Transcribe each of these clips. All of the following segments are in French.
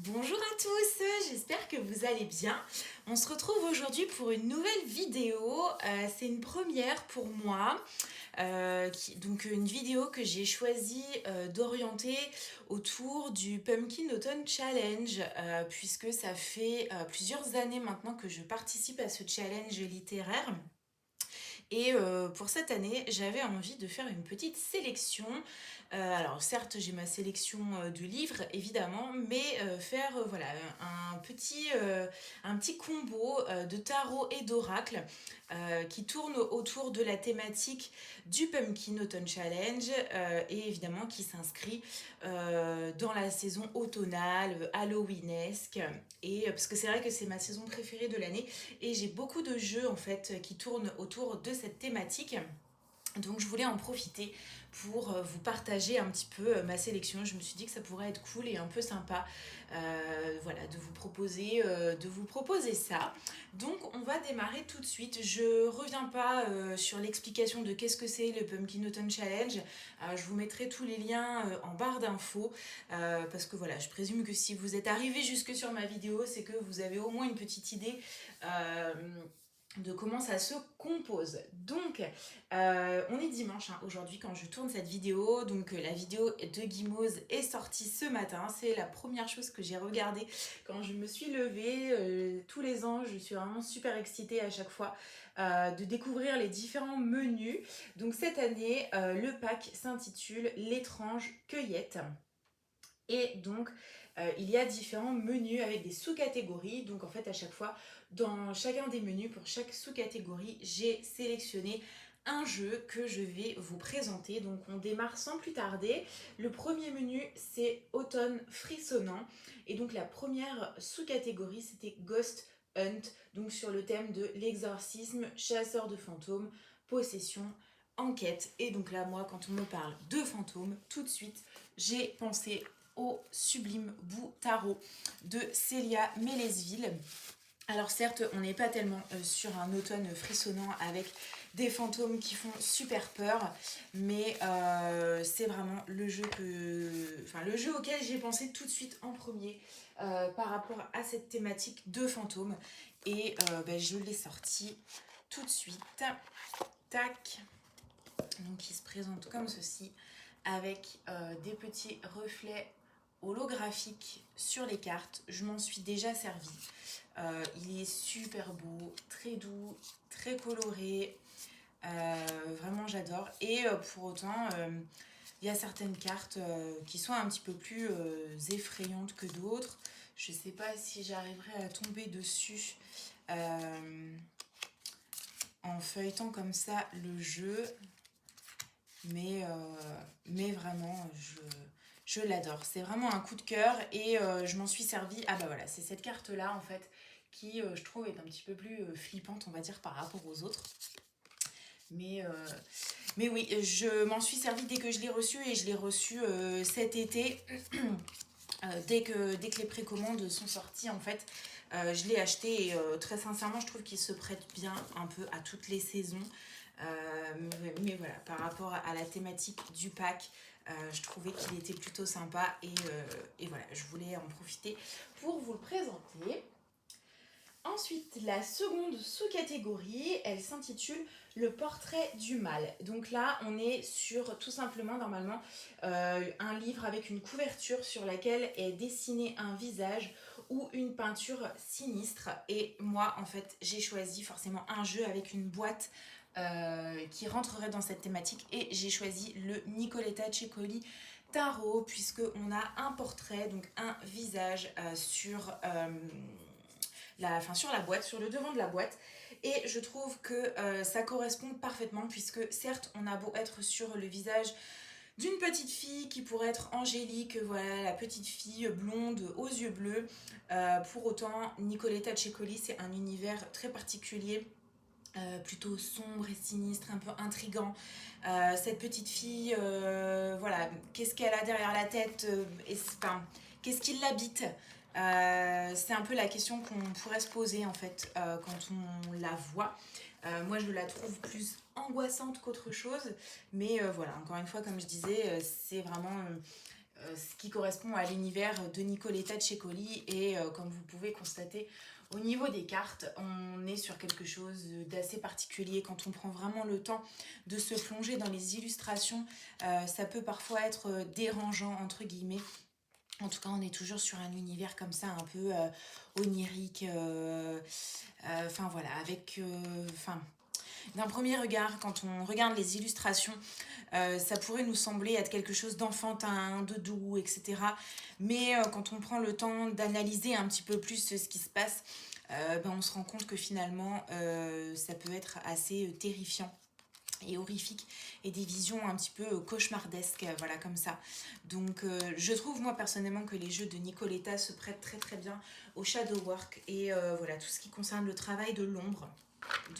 Bonjour à tous, j'espère que vous allez bien. On se retrouve aujourd'hui pour une nouvelle vidéo. C'est une première pour moi. Donc une vidéo que j'ai choisi d'orienter autour du Pumpkin Autumn Challenge, puisque ça fait plusieurs années maintenant que je participe à ce challenge littéraire. Et pour cette année, j'avais envie de faire une petite sélection. Alors certes, j'ai ma sélection de livres, évidemment, mais faire voilà, un petit combo de tarot et d'oracle qui tourne autour de la thématique du Pumpkin Autumn Challenge et évidemment qui s'inscrit dans la saison automnale, halloweenesque. Et parce que c'est vrai que c'est ma saison préférée de l'année et j'ai beaucoup de jeux en fait qui tournent autour de cette thématique. Donc je voulais en profiter pour vous partager un petit peu ma sélection. Je me suis dit que ça pourrait être cool et un peu sympa voilà, de vous proposer ça. Donc on va démarrer tout de suite. Je reviens pas sur l'explication de qu'est-ce que c'est le Pumpkin Autumn Challenge. Je vous mettrai tous les liens en barre d'infos parce que voilà, je présume que si vous êtes arrivé jusque sur ma vidéo, c'est que vous avez au moins une petite idée de comment ça se compose. Donc, on est dimanche aujourd'hui quand je tourne cette vidéo. Donc, la vidéo de Guimauve est sortie ce matin. C'est la première chose que j'ai regardée quand je me suis levée. Tous les ans, je suis vraiment super excitée à chaque fois de découvrir les différents menus. Donc, cette année, le pack s'intitule L'étrange cueillette. Et donc, il y a différents menus avec des sous-catégories. Donc, en fait, à chaque fois, dans chacun des menus, pour chaque sous-catégorie, j'ai sélectionné un jeu que je vais vous présenter. Donc, on démarre sans plus tarder. Le premier menu, c'est Automne frissonnant. Et donc, la première sous-catégorie, c'était Ghost Hunt. Donc, sur le thème de l'exorcisme, chasseur de fantômes, possession, enquête. Et donc là, moi, quand on me parle de fantômes, tout de suite, j'ai pensé au sublime bout tarot de Célia Mélesville. Alors certes, on n'est pas tellement sur un automne frissonnant avec des fantômes qui font super peur, mais c'est vraiment le jeu le jeu auquel j'ai pensé tout de suite en premier par rapport à cette thématique de fantômes. Et je l'ai sorti tout de suite. Tac. Donc il se présente comme ceci avec des petits reflets holographique sur les cartes. Je m'en suis déjà servi. Il est super beau, très doux, très coloré. Vraiment, j'adore. Et pour autant, il y a certaines cartes qui sont un petit peu plus effrayantes que d'autres. Je ne sais pas si j'arriverai à tomber dessus en feuilletant comme ça le jeu. Mais vraiment, je l'adore. C'est vraiment un coup de cœur et je m'en suis servi. Ah bah voilà, c'est cette carte-là en fait qui, je trouve, est un petit peu plus flippante, on va dire, par rapport aux autres. Mais oui, je m'en suis servi dès que je l'ai reçu et je l'ai reçu cet été. Dès que les précommandes sont sorties, en fait, je l'ai acheté et très sincèrement, je trouve qu'il se prête bien un peu à toutes les saisons. Mais voilà, par rapport à la thématique du pack, je trouvais qu'il était plutôt sympa et voilà, je voulais en profiter pour vous le présenter. Ensuite, la seconde sous-catégorie, elle s'intitule Le portrait du mal. Donc là, on est sur tout simplement, normalement, un livre avec une couverture sur laquelle est dessiné un visage ou une peinture sinistre. Et moi, en fait, j'ai choisi forcément un jeu avec une boîte qui rentrerait dans cette thématique et j'ai choisi le Nicoletta Cecoli Tarot puisque on a un portrait, donc un visage sur la boîte, sur le devant de la boîte. Et je trouve que ça correspond parfaitement puisque certes on a beau être sur le visage d'une petite fille qui pourrait être angélique, voilà, la petite fille blonde aux yeux bleus. Pour autant, Nicoletta Cecoli, c'est un univers très particulier, plutôt sombre et sinistre, un peu intrigant. Cette petite fille, voilà, qu'est-ce qu'elle a derrière la tête qu'est-ce qui l'habite. C'est un peu la question qu'on pourrait se poser en fait quand on la voit. Moi je la trouve plus angoissante qu'autre chose, mais voilà, encore une fois, comme je disais, c'est vraiment ce qui correspond à l'univers de Nicoletta Cecoli. Et comme vous pouvez constater, au niveau des cartes, on est sur quelque chose d'assez particulier. Quand on prend vraiment le temps de se plonger dans les illustrations, ça peut parfois être dérangeant, entre guillemets. En tout cas, on est toujours sur un univers comme ça, un peu onirique. Enfin voilà, avec... d'un premier regard, quand on regarde les illustrations, ça pourrait nous sembler être quelque chose d'enfantin, de doux, etc. Mais quand on prend le temps d'analyser un petit peu plus ce qui se passe, on se rend compte que finalement, ça peut être assez terrifiant et horrifique, et des visions un petit peu cauchemardesques, voilà, comme ça. Donc je trouve moi personnellement que les jeux de Nicoletta se prêtent très très bien au shadow work, et voilà, tout ce qui concerne le travail de l'ombre.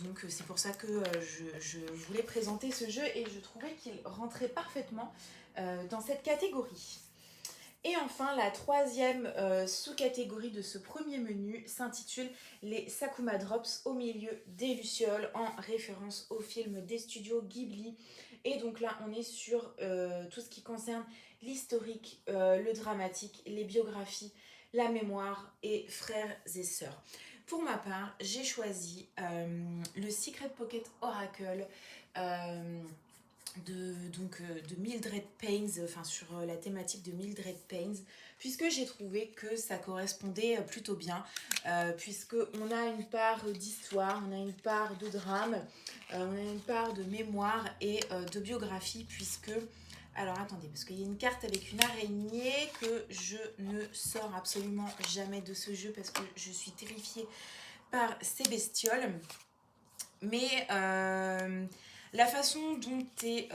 Donc c'est pour ça que je voulais présenter ce jeu, et je trouvais qu'il rentrait parfaitement dans cette catégorie. Et enfin, la troisième sous-catégorie de ce premier menu s'intitule les Sakuma Drops au milieu des Lucioles, en référence au film des studios Ghibli. Et donc là, on est sur tout ce qui concerne l'historique, le dramatique, les biographies, la mémoire et frères et sœurs. Pour ma part, j'ai choisi le Secret Pocket Oracle, de Mildred Paynes, enfin sur la thématique de Mildred Paynes, puisque j'ai trouvé que ça correspondait plutôt bien, puisque on a une part d'histoire, on a une part de drame, on a une part de mémoire et de biographie, puisque... Alors attendez, parce qu'il y a une carte avec une araignée que je ne sors absolument jamais de ce jeu, parce que je suis terrifiée par ces bestioles. Mais la façon dont est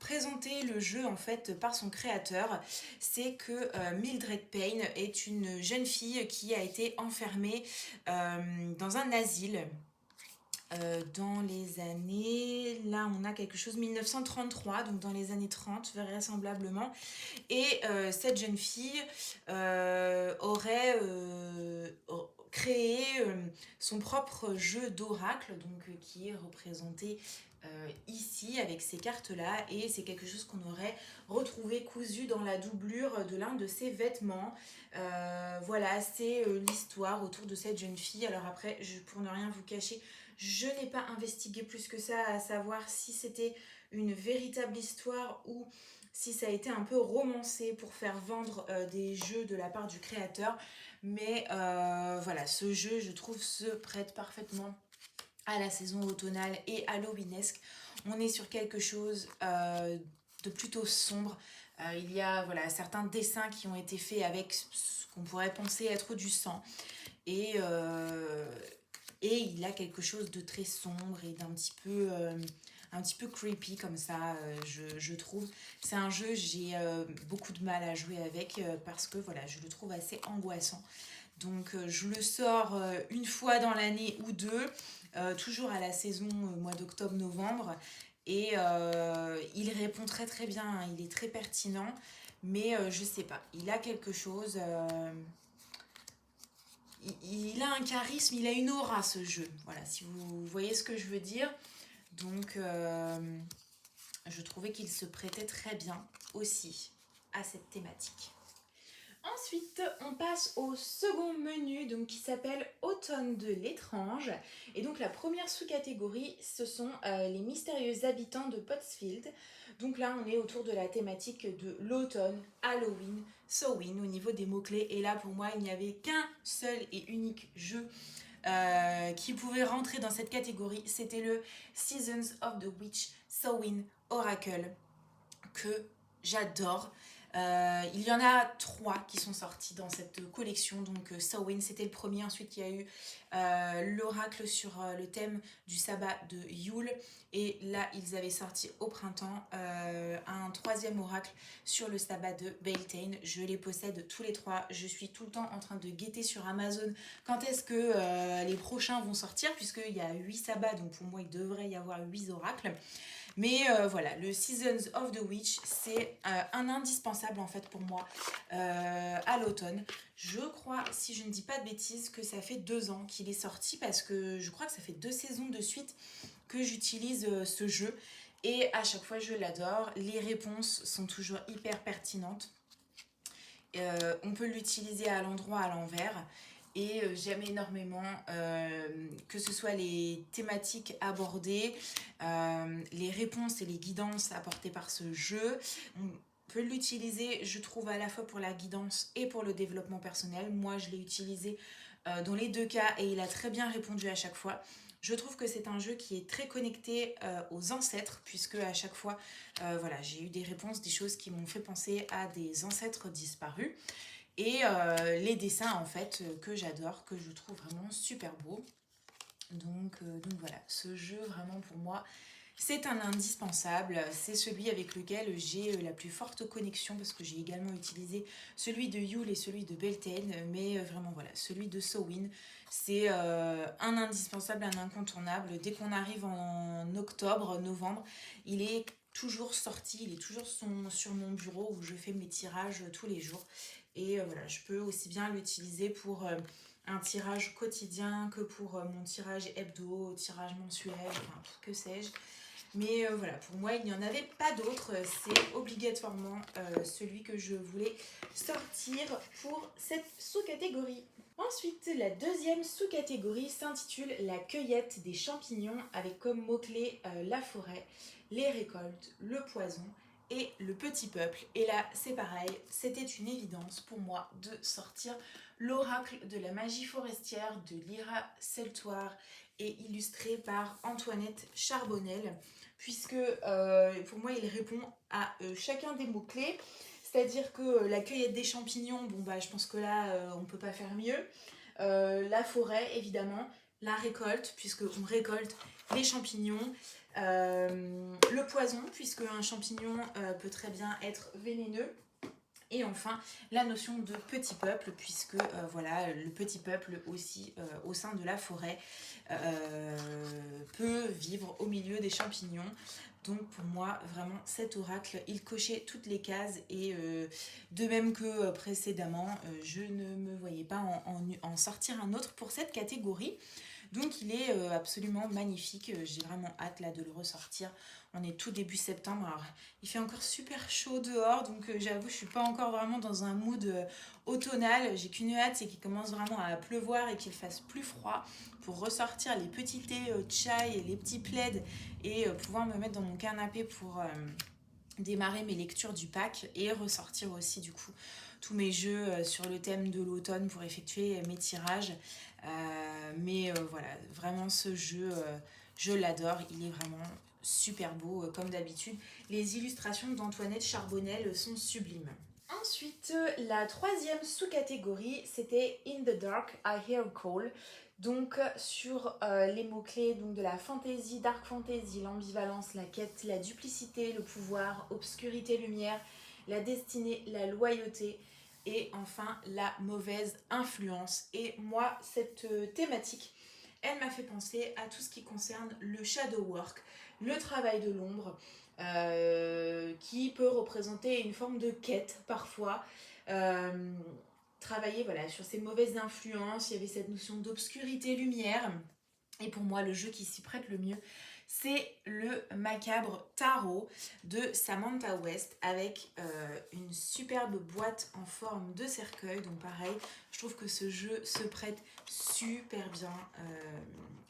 présenté le jeu en fait par son créateur, c'est que Mildred Payne est une jeune fille qui a été enfermée dans un asile dans les années, là on a quelque chose 1933, donc dans les années 30 vraisemblablement. Et cette jeune fille aurait créé son propre jeu d'oracle, donc qui est représenté ici avec ces cartes-là, et c'est quelque chose qu'on aurait retrouvé cousu dans la doublure de l'un de ses vêtements. Voilà, c'est l'histoire autour de cette jeune fille. Alors après, pour ne rien vous cacher, je n'ai pas investigué plus que ça à savoir si c'était une véritable histoire ou si ça a été un peu romancé pour faire vendre des jeux de la part du créateur. Mais voilà, ce jeu, je trouve, se prête parfaitement à la saison automnale et halloweenesque. On est sur quelque chose de plutôt sombre. Il y a voilà, certains dessins qui ont été faits avec ce qu'on pourrait penser être du sang. Et il a quelque chose de très sombre et d'un un petit peu creepy comme ça, je trouve. C'est un jeu, j'ai beaucoup de mal à jouer avec parce que voilà, je le trouve assez angoissant. Donc je le sors une fois dans l'année ou deux, toujours à la saison mois d'octobre-novembre. Et il répond très très bien, hein, il est très pertinent. Mais je sais pas, il a quelque chose... il a un charisme, il a une aura ce jeu. Voilà, si vous voyez ce que je veux dire. Donc je trouvais qu'il se prêtait très bien aussi à cette thématique. Ensuite, on passe au second menu, donc, qui s'appelle Automne de l'étrange. Et donc la première sous-catégorie, ce sont les mystérieux habitants de Pottsfield. Donc là, on est autour de la thématique de l'automne, Halloween, Samhain au niveau des mots-clés. Et là, pour moi, il n'y avait qu'un seul et unique jeu qui pouvait rentrer dans cette catégorie. C'était le Seasons of the Witch Samhain Oracle, que j'adore. Il y en a 3 qui sont sortis dans cette collection. Donc Samhain, c'était le premier. Ensuite, il y a eu l'oracle sur le thème du sabbat de Yule. Et là, ils avaient sorti au printemps un 3e oracle sur le sabbat de Beltane. Je les possède tous les 3. Je suis tout le temps en train de guetter sur Amazon quand est-ce que les prochains vont sortir, puisqu'il y a 8 sabbats. Donc pour moi, il devrait y avoir 8 oracles. Mais voilà, le Seasons of the Witch, c'est un indispensable en fait pour moi à l'automne. Je crois, si je ne dis pas de bêtises, que ça fait 2 ans qu'il est sorti, parce que je crois que ça fait 2 saisons de suite que j'utilise ce jeu. Et à chaque fois, je l'adore. Les réponses sont toujours hyper pertinentes. On peut l'utiliser à l'endroit, à l'envers. Et j'aime énormément que ce soit les thématiques abordées, les réponses et les guidances apportées par ce jeu. On peut l'utiliser, je trouve, à la fois pour la guidance et pour le développement personnel. Moi, je l'ai utilisé dans les deux cas et il a très bien répondu à chaque fois. Je trouve que c'est un jeu qui est très connecté aux ancêtres, puisque à chaque fois, voilà, j'ai eu des réponses, des choses qui m'ont fait penser à des ancêtres disparus. Et les dessins, en fait, que j'adore, que je trouve vraiment super beaux. Donc voilà, ce jeu, vraiment pour moi, c'est un indispensable. C'est celui avec lequel j'ai la plus forte connexion, parce que j'ai également utilisé celui de Yule et celui de Beltane. Mais vraiment, voilà, celui de Sowin, c'est un indispensable, un incontournable. Dès qu'on arrive en octobre, novembre, il est toujours sorti, il est toujours sur mon bureau où je fais mes tirages tous les jours. Et voilà, je peux aussi bien l'utiliser pour un tirage quotidien que pour mon tirage hebdo, tirage mensuel, enfin que sais-je. Mais voilà, pour moi, il n'y en avait pas d'autre. C'est obligatoirement celui que je voulais sortir pour cette sous-catégorie. Ensuite, la deuxième sous-catégorie s'intitule La cueillette des champignons avec comme mots-clés la forêt, les récoltes, le poison et le petit peuple. Et là, c'est pareil, c'était une évidence pour moi de sortir l'oracle de la magie forestière de Lyra Seltoire et illustré par Antoinette Charbonnel, puisque pour moi, il répond à chacun des mots-clés. C'est-à-dire que la cueillette des champignons, bon bah je pense que là on peut pas faire mieux. La forêt évidemment, la récolte puisque on récolte les champignons, le poison puisque un champignon peut très bien être vénéneux. Et enfin, la notion de petit peuple, puisque voilà, le petit peuple aussi au sein de la forêt peut vivre au milieu des champignons. Donc pour moi, vraiment, cet oracle, il cochait toutes les cases et de même que précédemment, je ne me voyais pas en sortir un autre pour cette catégorie. Donc il est absolument magnifique, j'ai vraiment hâte là de le ressortir. On est tout début septembre, alors il fait encore super chaud dehors, donc j'avoue je suis pas encore vraiment dans un mood automnal. J'ai qu'une hâte, c'est qu'il commence vraiment à pleuvoir et qu'il fasse plus froid pour ressortir les petits thés chai et les petits plaids et pouvoir me mettre dans mon canapé pour démarrer mes lectures du pack et ressortir aussi du coup tous mes jeux sur le thème de l'automne pour effectuer mes tirages. Mais voilà, vraiment ce jeu, je l'adore, il est vraiment super beau comme d'habitude. Les illustrations d'Antoinette Charbonnel sont sublimes. Ensuite, la troisième sous-catégorie, c'était In the Dark, I Hear a Call. Donc sur les mots-clés donc, de la fantasy, dark fantasy, l'ambivalence, la quête, la duplicité, le pouvoir, obscurité, lumière, la destinée, la loyauté et enfin la mauvaise influence. Et moi, cette thématique, elle m'a fait penser à tout ce qui concerne le shadow work, le travail de l'ombre, qui peut représenter une forme de quête parfois. Euh, Travailler voilà, sur ces mauvaises influences, il y avait cette notion d'obscurité-lumière. Et pour moi, le jeu qui s'y prête le mieux, c'est le macabre tarot de Samantha West avec une superbe boîte en forme de cercueil. Donc pareil, je trouve que ce jeu se prête super bien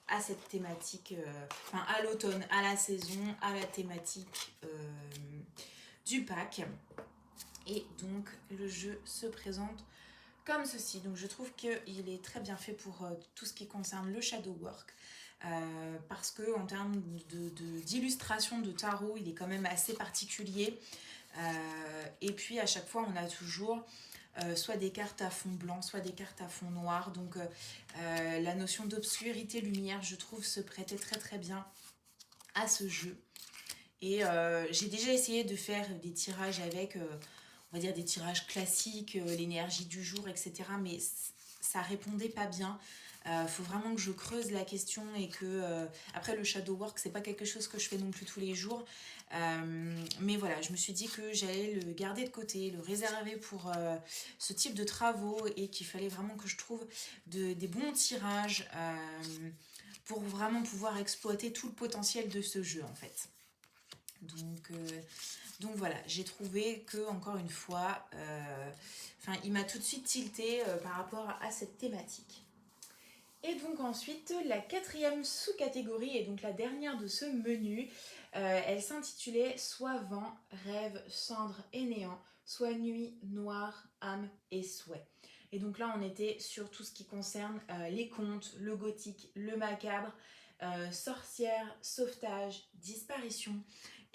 à cette thématique, enfin à l'automne, à la saison, à la thématique du pack. Et donc le jeu se présente comme ceci. Donc je trouve qu'il est très bien fait pour tout ce qui concerne le shadow work. Parce que en termes d'illustration de tarot, il est quand même assez particulier. Et puis à chaque fois, on a toujours soit des cartes à fond blanc, soit des cartes à fond noir. Donc la notion d'obscurité-lumière, je trouve, se prêtait très très bien à ce jeu. Et j'ai déjà essayé de faire des tirages avec, on va dire des tirages classiques, l'énergie du jour, etc. Mais ça répondait pas bien. Faut vraiment que je creuse la question et que après le shadow work c'est pas quelque chose que je fais non plus tous les jours, mais voilà, je me suis dit que j'allais le garder de côté, le réserver pour ce type de travaux et qu'il fallait vraiment que je trouve des bons tirages pour vraiment pouvoir exploiter tout le potentiel de ce jeu en fait. Donc voilà, j'ai trouvé que, encore une fois, il m'a tout de suite tilté par rapport à cette thématique. Et donc ensuite, la quatrième sous-catégorie, et donc la dernière de ce menu, elle s'intitulait « Soit vent, rêve, cendre et néant, soit nuit, noir, âme et souhait ». Et donc là, on était sur tout ce qui concerne les contes, le gothique, le macabre, sorcière, sauvetage, disparition.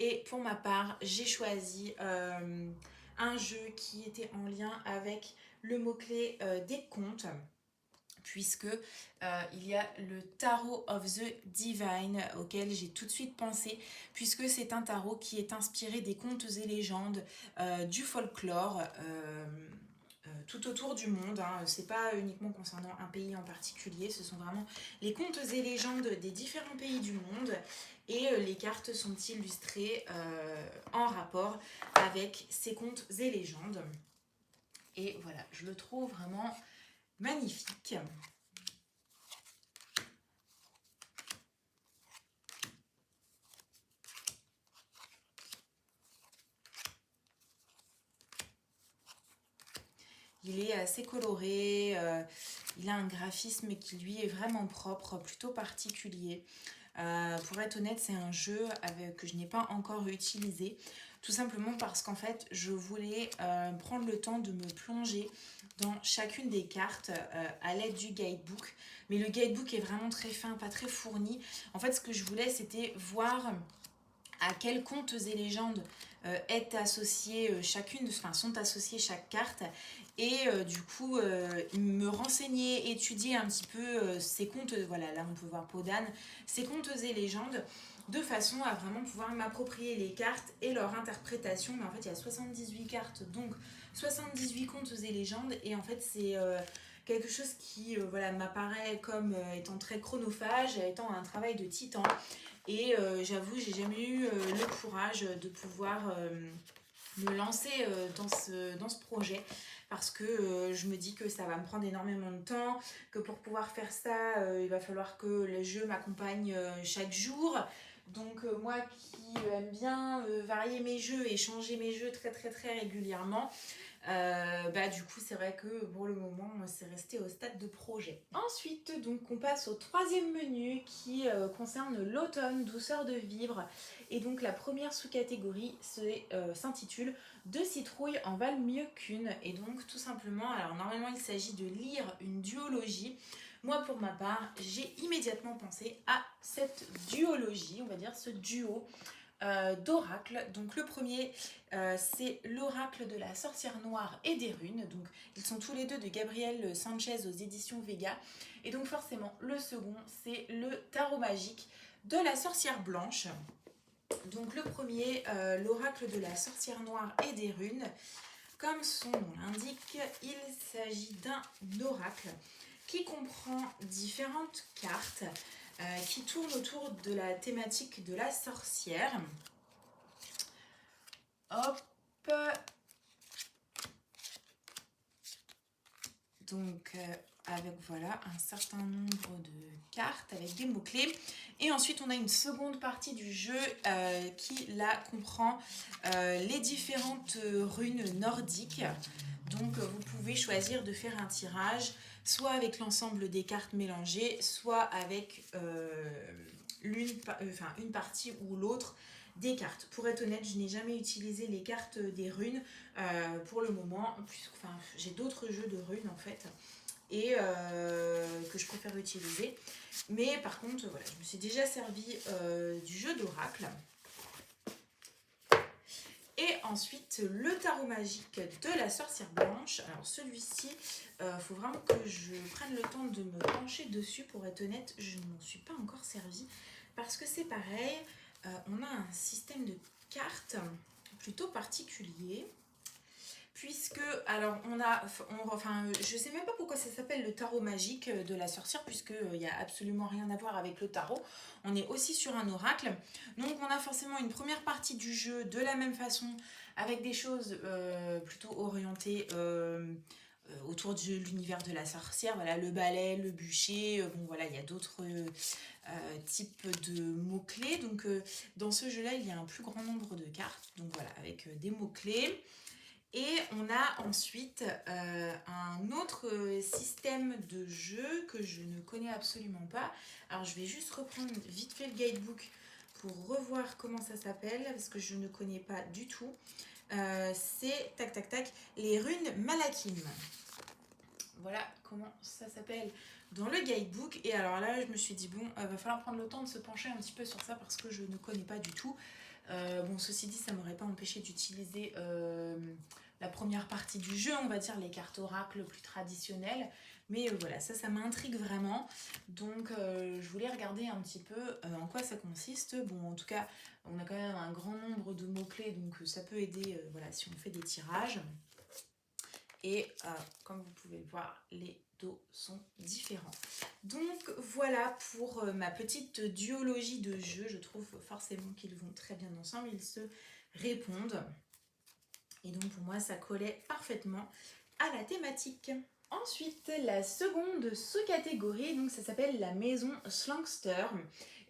Et pour ma part, j'ai choisi un jeu qui était en lien avec le mot-clé des contes, puisque il y a le Tarot of the Divine auquel j'ai tout de suite pensé, puisque c'est un tarot qui est inspiré des contes et légendes du folklore tout autour du monde. Hein. C'est pas uniquement concernant un pays en particulier, ce sont vraiment les contes et légendes des différents pays du monde, et les cartes sont illustrées en rapport avec ces contes et légendes. Et voilà, je le trouve vraiment magnifique. Il est assez coloré, il a un graphisme qui lui est vraiment propre, plutôt particulier. Pour être honnête, c'est un jeu que je n'ai pas encore utilisé, tout simplement parce qu'en fait, je voulais prendre le temps de me plonger dans chacune des cartes à l'aide du guidebook. Mais le guidebook est vraiment très fin, pas très fourni. En fait, ce que je voulais, c'était voir à quels contes et légendes est associée sont associées chaque carte, et du coup me renseigner, étudier un petit peu ces contes, voilà, là on peut voir peau d'âne, ces contes et légendes, de façon à vraiment pouvoir m'approprier les cartes et leur interprétation. Mais en fait il y a 78 cartes, donc 78 contes et légendes, et en fait c'est quelque chose qui voilà, m'apparaît comme étant très chronophage, étant un travail de titan. Et j'avoue, j'ai jamais eu le courage de pouvoir me lancer dans ce projet, parce que je me dis que ça va me prendre énormément de temps, que pour pouvoir faire ça, il va falloir que le jeu m'accompagne chaque jour. Donc moi qui aime bien varier mes jeux et changer mes jeux très très très régulièrement, du coup c'est vrai que pour le moment c'est resté au stade de projet. Ensuite donc on passe au troisième menu qui concerne l'automne, douceur de vivre, et donc la première sous-catégorie s'intitule « Deux citrouilles en valent mieux qu'une ». Et donc tout simplement, alors normalement il s'agit de lire une duologie. Moi pour ma part j'ai immédiatement pensé à cette duologie, on va dire ce duo d'oracles. Donc le premier c'est l'oracle de la sorcière noire et des runes, donc ils sont tous les deux de Gabriel Sanchez aux éditions Vega. Et donc forcément le second c'est le tarot magique de la sorcière blanche. Donc le premier, l'oracle de la sorcière noire et des runes, comme son nom l'indique, il s'agit d'un oracle qui comprend différentes cartes qui tournent autour de la thématique de la sorcière. Hop. Donc avec voilà un certain nombre de cartes avec des mots-clés. Et ensuite on a une seconde partie du jeu qui là comprend les différentes runes nordiques. Donc vous pouvez choisir de faire un tirage, soit avec l'ensemble des cartes mélangées, soit avec une partie ou l'autre des cartes. Pour être honnête, je n'ai jamais utilisé les cartes des runes pour le moment, puisque j'ai d'autres jeux de runes en fait, et que je préfère utiliser. Mais par contre, voilà, je me suis déjà servi du jeu d'oracle. Et ensuite, le tarot magique de la sorcière blanche. Alors celui-ci, faut vraiment que je prenne le temps de me pencher dessus. Pour être honnête, je ne m'en suis pas encore servi, parce que c'est pareil, on a un système de cartes plutôt particulier. Puisque, alors, je sais même pas pourquoi ça s'appelle le tarot magique de la sorcière, puisqu'il n'y a absolument rien à voir avec le tarot. On est aussi sur un oracle. Donc, on a forcément une première partie du jeu de la même façon, avec des choses plutôt orientées autour de l'univers de la sorcière. Voilà, le balai, le bûcher, bon voilà, il y a d'autres types de mots-clés. Donc dans ce jeu-là, il y a un plus grand nombre de cartes, donc voilà, avec des mots-clés. Et on a ensuite un autre système de jeu que je ne connais absolument pas. Alors je vais juste reprendre vite fait le guidebook pour revoir comment ça s'appelle, parce que je ne connais pas du tout. C'est, tac tac tac, les runes Malakim. Voilà comment ça s'appelle dans le guidebook. Et alors là, je me suis dit, bon, va falloir prendre le temps de se pencher un petit peu sur ça parce que je ne connais pas du tout. Bon, ceci dit, ça m'aurait pas empêché d'utiliser la première partie du jeu, on va dire les cartes oracles plus traditionnelles. Mais voilà, ça m'intrigue vraiment. Donc, je voulais regarder un petit peu en quoi ça consiste. Bon, en tout cas, on a quand même un grand nombre de mots-clés, donc ça peut aider voilà, si on fait des tirages. Et comme vous pouvez le voir, les dos sont différents. Donc voilà pour ma petite duologie de jeux. Je trouve forcément qu'ils vont très bien ensemble, ils se répondent. Et donc pour moi, ça collait parfaitement à la thématique. Ensuite, la seconde sous-catégorie, donc ça s'appelle la maison Slangster.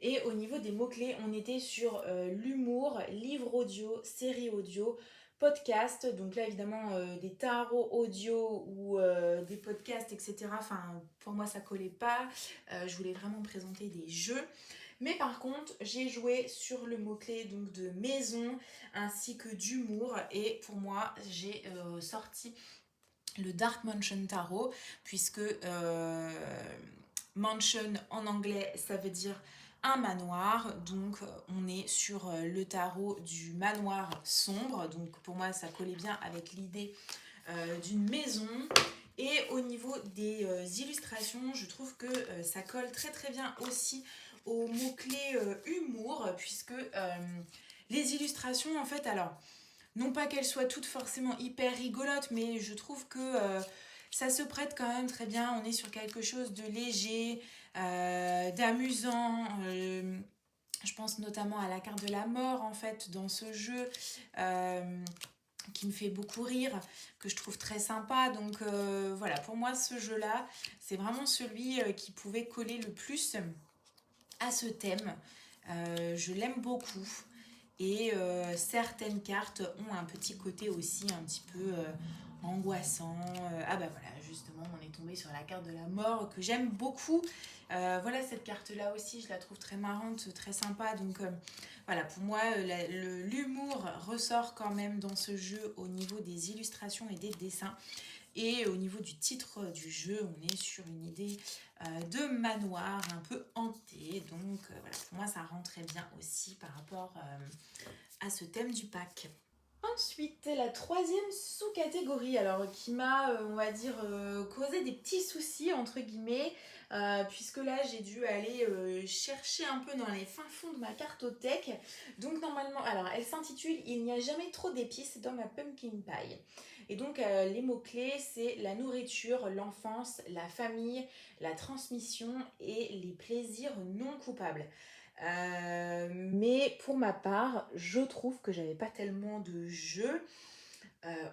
Et au niveau des mots-clés, on était sur l'humour, livre audio, série audio, podcast. Donc là, évidemment, des tarots audio ou des podcasts, etc. Enfin, pour moi, ça collait pas. Je voulais vraiment présenter des jeux. Mais par contre, j'ai joué sur le mot-clé donc de maison ainsi que d'humour. Et pour moi, j'ai sorti le Dark Mansion Tarot, puisque mansion en anglais, ça veut dire un manoir. Donc on est sur le tarot du manoir sombre. Donc pour moi, ça collait bien avec l'idée d'une maison. Et au niveau des illustrations, je trouve que ça colle très très bien aussi au mot-clé humour, puisque les illustrations, en fait, alors, non pas qu'elles soient toutes forcément hyper rigolotes, mais je trouve que ça se prête quand même très bien. On est sur quelque chose de léger, d'amusant. Je pense notamment à la carte de la mort, en fait, dans ce jeu. Qui me fait beaucoup rire, que je trouve très sympa. Donc voilà, pour moi, ce jeu-là, c'est vraiment celui qui pouvait coller le plus à ce thème. Je l'aime beaucoup. Et certaines cartes ont un petit côté aussi un petit peu angoissant. Ah bah voilà, justement, on est tombé sur la carte de la mort que j'aime beaucoup. Voilà, cette carte-là aussi, je la trouve très marrante, très sympa. Donc voilà, pour moi, l'humour ressort quand même dans ce jeu au niveau des illustrations et des dessins. Et au niveau du titre du jeu, on est sur une idée de manoir un peu hanté. Donc voilà, pour moi, ça rend très bien aussi par rapport à ce thème du pack. Ensuite, la troisième sous-catégorie, alors qui m'a, on va dire, causé des petits soucis, entre guillemets, puisque là, j'ai dû aller chercher un peu dans les fins fonds de ma cartothèque. Donc, normalement, alors, elle s'intitule Il n'y a jamais trop d'épices dans ma pumpkin pie. Et donc, les mots-clés, c'est la nourriture, l'enfance, la famille, la transmission et les plaisirs non coupables. Mais pour ma part, je trouve que j'avais pas tellement de jeux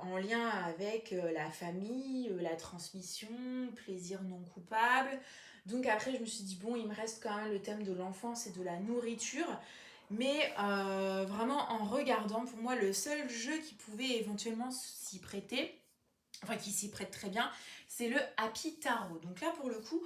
en lien avec la famille, la transmission, plaisir non coupable. Donc après, je me suis dit, bon, il me reste quand même le thème de l'enfance et de la nourriture. Mais vraiment, en regardant, pour moi, le seul jeu qui pouvait éventuellement s'y prêter, enfin qui s'y prête très bien, c'est le Happy Tarot. Donc là, pour le coup,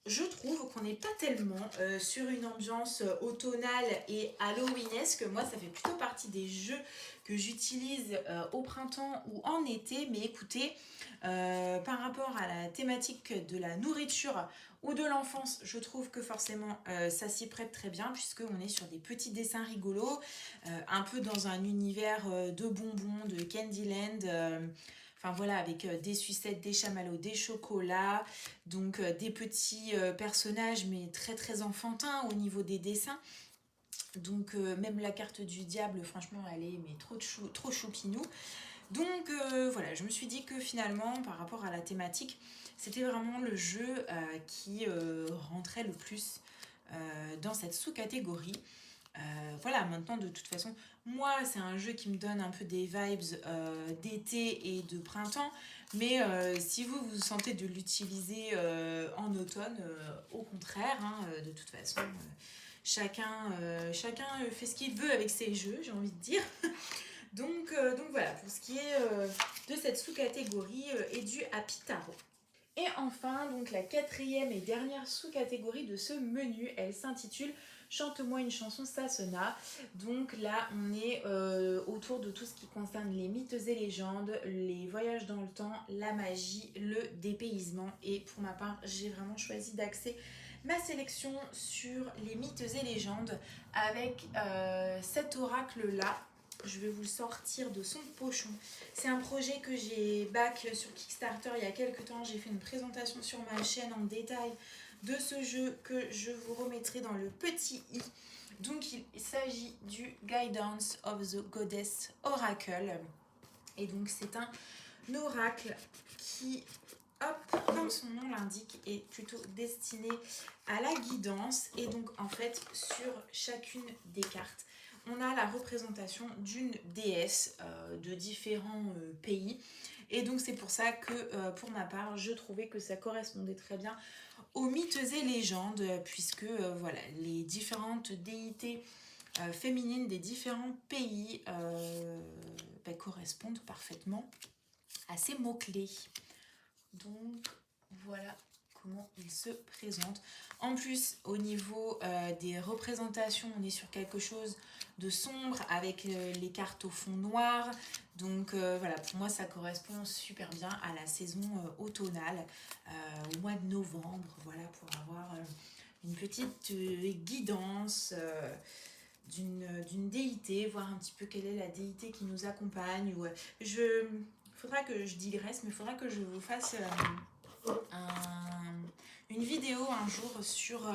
je trouve qu'on n'est pas tellement sur une ambiance automnale et halloweenesque. Moi, ça fait plutôt partie des jeux que j'utilise au printemps ou en été. Mais écoutez, par rapport à la thématique de la nourriture ou de l'enfance, je trouve que forcément ça s'y prête très bien puisqu'on est sur des petits dessins rigolos, un peu dans un univers de bonbons, de Candyland. Enfin voilà, avec des sucettes, des chamallows, des chocolats, donc des petits personnages, mais très très enfantins au niveau des dessins. Donc même la carte du diable, franchement, elle est mais trop choupinou. Donc voilà, je me suis dit que finalement, par rapport à la thématique, c'était vraiment le jeu qui rentrait le plus dans cette sous-catégorie. Voilà, maintenant de toute façon, moi c'est un jeu qui me donne un peu des vibes d'été et de printemps, Mais si vous vous sentez de l'utiliser en automne, au contraire, hein, de toute façon, chacun fait ce qu'il veut avec ses jeux, j'ai envie de dire. Donc voilà, pour ce qui est de cette sous-catégorie est due à Pitaro. Et enfin, donc la quatrième et dernière sous-catégorie de ce menu, elle s'intitule Chante-moi une chanson Sasona. Donc là, on est autour de tout ce qui concerne les mythes et légendes, les voyages dans le temps, la magie, le dépaysement. Et pour ma part, j'ai vraiment choisi d'axer ma sélection sur les mythes et légendes avec cet oracle-là. Je vais vous le sortir de son pochon. C'est un projet que j'ai back sur Kickstarter il y a quelques temps. J'ai fait une présentation sur ma chaîne en détail de ce jeu que je vous remettrai dans le petit i. Donc il s'agit du Guidance of the Goddess Oracle. Et donc c'est un oracle qui, hop, comme son nom l'indique, est plutôt destiné à la guidance. Et donc en fait sur chacune des cartes, on a la représentation d'une déesse de différents pays. Et donc c'est pour ça que pour ma part, je trouvais que ça correspondait très bien aux mythes et légendes, puisque voilà, les différentes déités féminines des différents pays correspondent parfaitement à ces mots-clés. Donc voilà comment il se présente. En plus, au niveau des représentations, on est sur quelque chose de sombre avec les cartes au fond noir. Donc voilà, pour moi, ça correspond super bien à la saison automnale, au mois de novembre, voilà, pour avoir une petite guidance d'une déité, voir un petit peu quelle est la déité qui nous accompagne. Ou, faudra que je digresse, mais il faudra que je vous fasse une vidéo un jour sur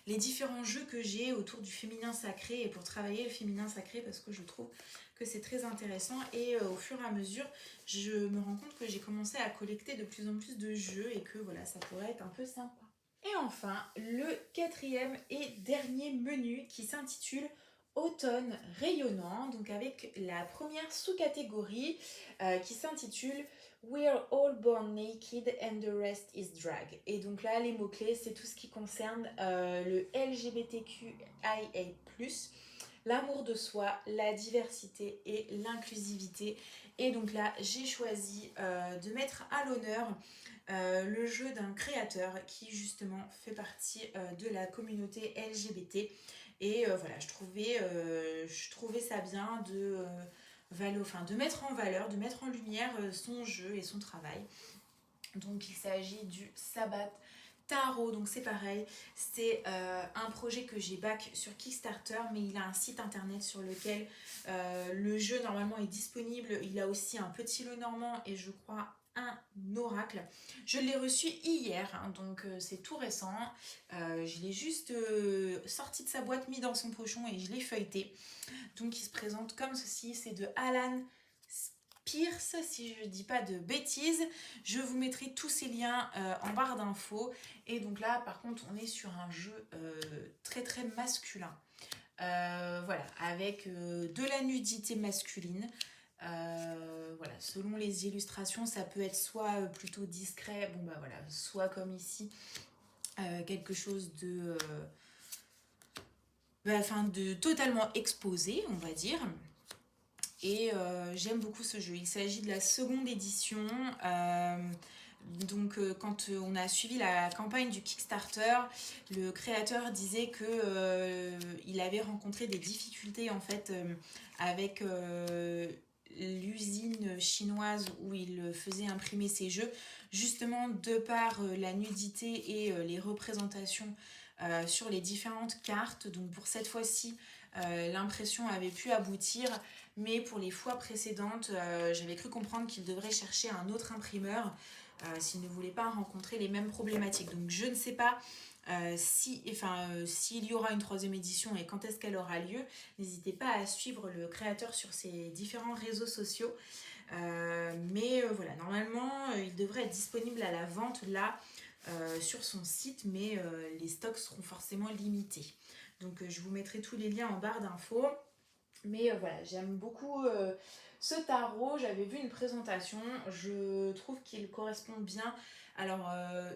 les différents jeux que j'ai autour du féminin sacré et pour travailler le féminin sacré parce que je trouve que c'est très intéressant et au fur et à mesure je me rends compte que j'ai commencé à collecter de plus en plus de jeux et que voilà, ça pourrait être un peu sympa. Et enfin, le quatrième et dernier menu qui s'intitule Automne rayonnant, donc avec la première sous-catégorie qui s'intitule We're all born naked and the rest is drag. Et donc là, les mots-clés, c'est tout ce qui concerne le LGBTQIA+, l'amour de soi, la diversité et l'inclusivité. Et donc là, j'ai choisi de mettre à l'honneur le jeu d'un créateur qui justement fait partie de la communauté LGBT. Et voilà, je trouvais ça bien de mettre en valeur, de mettre en lumière son jeu et son travail. Donc il s'agit du Sabbat Tarot, donc c'est pareil, c'est un projet que j'ai back sur Kickstarter, mais il a un site internet sur lequel le jeu normalement est disponible. Il a aussi un petit Lenormand et je crois un oracle. Je l'ai reçu hier, hein, donc c'est tout récent. Je l'ai juste sorti de sa boîte, mis dans son pochon et je l'ai feuilleté. Donc il se présente comme ceci, c'est de Alan Pierce, si je ne dis pas de bêtises. Je vous mettrai tous ces liens en barre d'infos. Et donc là, par contre, on est sur un jeu très très masculin. Voilà, avec de la nudité masculine. Voilà, selon les illustrations, ça peut être soit plutôt discret, bon bah voilà, soit comme ici, quelque chose de totalement exposé, on va dire. Et j'aime beaucoup ce jeu. Il s'agit de la seconde édition. Donc quand on a suivi la campagne du Kickstarter, le créateur disait que il avait rencontré des difficultés en fait avec l'usine chinoise où il faisait imprimer ses jeux, justement de par la nudité et les représentations sur les différentes cartes. Donc pour cette fois-ci, l'impression avait pu aboutir, mais pour les fois précédentes, j'avais cru comprendre qu'il devrait chercher un autre imprimeur s'il ne voulait pas rencontrer les mêmes problématiques. Donc je ne sais pas s'il y aura une troisième édition et quand est-ce qu'elle aura lieu. N'hésitez pas à suivre le créateur sur ses différents réseaux sociaux. Mais voilà, normalement, il devrait être disponible à la vente là sur son site, mais les stocks seront forcément limités. Donc je vous mettrai tous les liens en barre d'infos. Mais voilà, j'aime beaucoup Ce tarot, j'avais vu une présentation, je trouve qu'il correspond bien, alors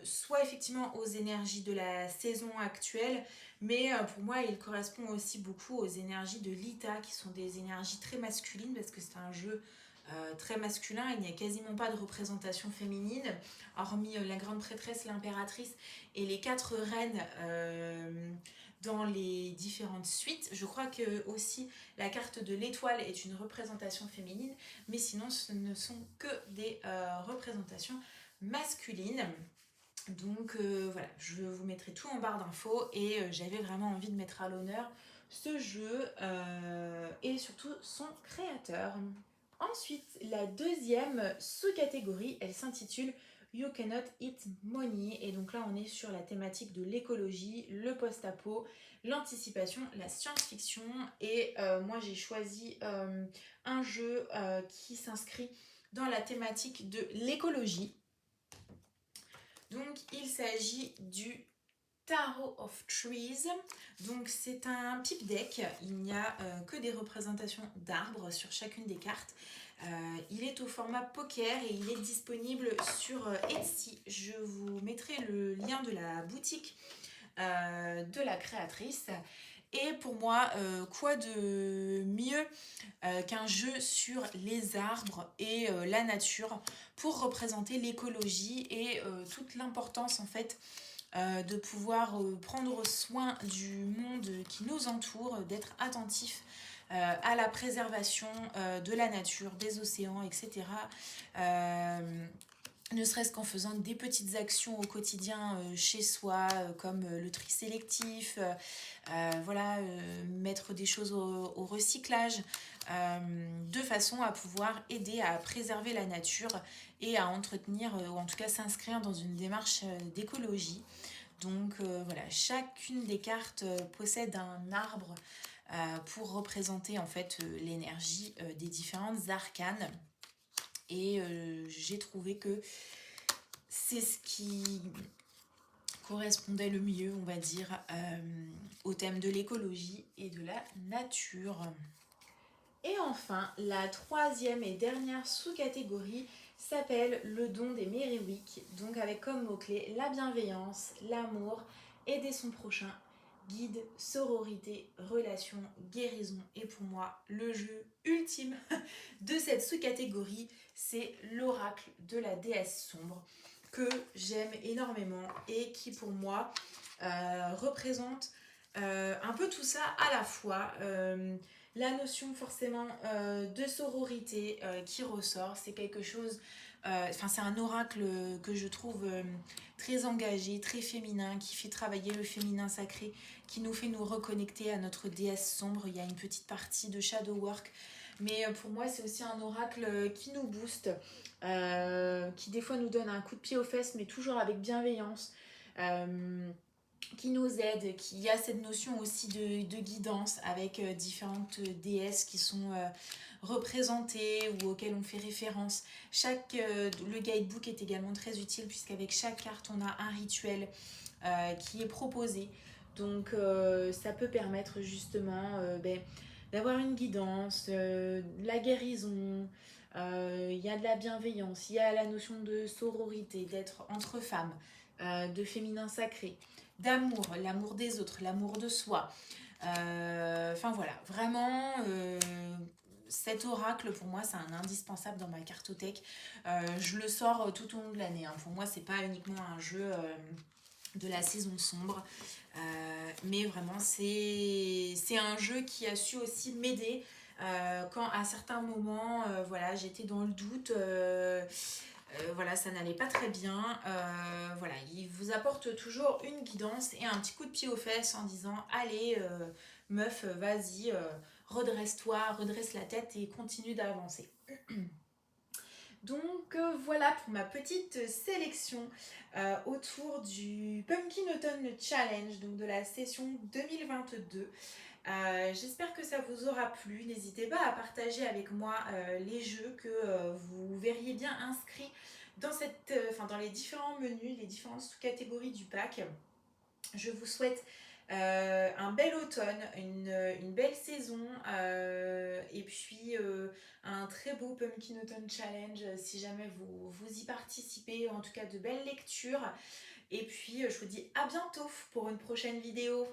soit effectivement aux énergies de la saison actuelle, mais pour moi il correspond aussi beaucoup aux énergies de l'Ita, qui sont des énergies très masculines, parce que c'est un jeu très masculin, il n'y a quasiment pas de représentation féminine, hormis la grande prêtresse, l'impératrice et les quatre reines dans les différentes suites. Je crois que aussi la carte de l'étoile est une représentation féminine, mais sinon ce ne sont que des représentations masculines. Donc voilà, je vous mettrai tout en barre d'infos et j'avais vraiment envie de mettre à l'honneur ce jeu et surtout son créateur. Ensuite, la deuxième sous-catégorie, elle s'intitule You Cannot Eat Money. Et donc là, on est sur la thématique de l'écologie, le post-apo, l'anticipation, la science-fiction. Et moi, j'ai choisi un jeu qui s'inscrit dans la thématique de l'écologie. Donc, il s'agit du Tarot of Trees. Donc c'est un pipe deck, il n'y a que des représentations d'arbres sur chacune des cartes. Il est au format poker et il est disponible sur Etsy. Je vous mettrai le lien de la boutique de la créatrice. Et pour moi, quoi de mieux qu'un jeu sur les arbres et la nature pour représenter l'écologie et toute l'importance en fait de pouvoir prendre soin du monde qui nous entoure, d'être attentif à la préservation de la nature, des océans, etc. Ne serait-ce qu'en faisant des petites actions au quotidien chez soi, comme le tri sélectif, mettre des choses au recyclage, de façon à pouvoir aider à préserver la nature et à entretenir, ou en tout cas s'inscrire dans une démarche d'écologie. Donc voilà, chacune des cartes possède un arbre pour représenter en fait l'énergie des différentes arcanes. Et j'ai trouvé que c'est ce qui correspondait le mieux, on va dire, au thème de l'écologie et de la nature. Et enfin, la troisième et dernière sous-catégorie s'appelle le don des Merryweek, donc avec comme mot-clé la bienveillance, l'amour, aider son prochain, guide, sororité, relation, guérison. Et pour moi, le jeu ultime de cette sous-catégorie, c'est l'oracle de la déesse sombre, que j'aime énormément et qui pour moi représente un peu tout ça à la fois. La notion forcément de sororité qui ressort, c'est quelque chose, c'est un oracle que je trouve très engagé, très féminin, qui fait travailler le féminin sacré, qui nous fait nous reconnecter à notre déesse sombre. Il y a une petite partie de shadow work, mais pour moi c'est aussi un oracle qui nous booste, qui des fois nous donne un coup de pied aux fesses, mais toujours avec bienveillance. Qui nous aide, qui a cette notion aussi de guidance avec différentes déesses qui sont représentées ou auxquelles on fait référence. Le guidebook est également très utile puisqu'avec chaque carte on a un rituel qui est proposé. Donc ça peut permettre justement d'avoir une guidance, la guérison, il y a de la bienveillance, il y a la notion de sororité, d'être entre femmes, de féminin sacré, d'amour, l'amour des autres, l'amour de soi. Voilà, vraiment, cet oracle pour moi c'est un indispensable dans ma cartothèque. Je le sors tout au long de l'année, hein. Pour moi c'est pas uniquement un jeu de la saison sombre, mais vraiment c'est un jeu qui a su aussi m'aider quand à certains moments j'étais dans le doute, ça n'allait pas très bien. Il vous apporte toujours une guidance et un petit coup de pied aux fesses en disant allez meuf, vas-y, redresse-toi, redresse la tête et continue d'avancer. Donc voilà pour ma petite sélection autour du Pumpkin Autumn Challenge, donc de la session 2022. J'espère que ça vous aura plu. N'hésitez pas à partager avec moi les jeux que vous verriez bien inscrits dans les différents menus, les différentes sous-catégories du pack. Je vous souhaite un bel automne, une belle saison et puis un très beau Pumpkin Autumn Challenge si jamais vous y participez, en tout cas de belles lectures. Et puis je vous dis à bientôt pour une prochaine vidéo.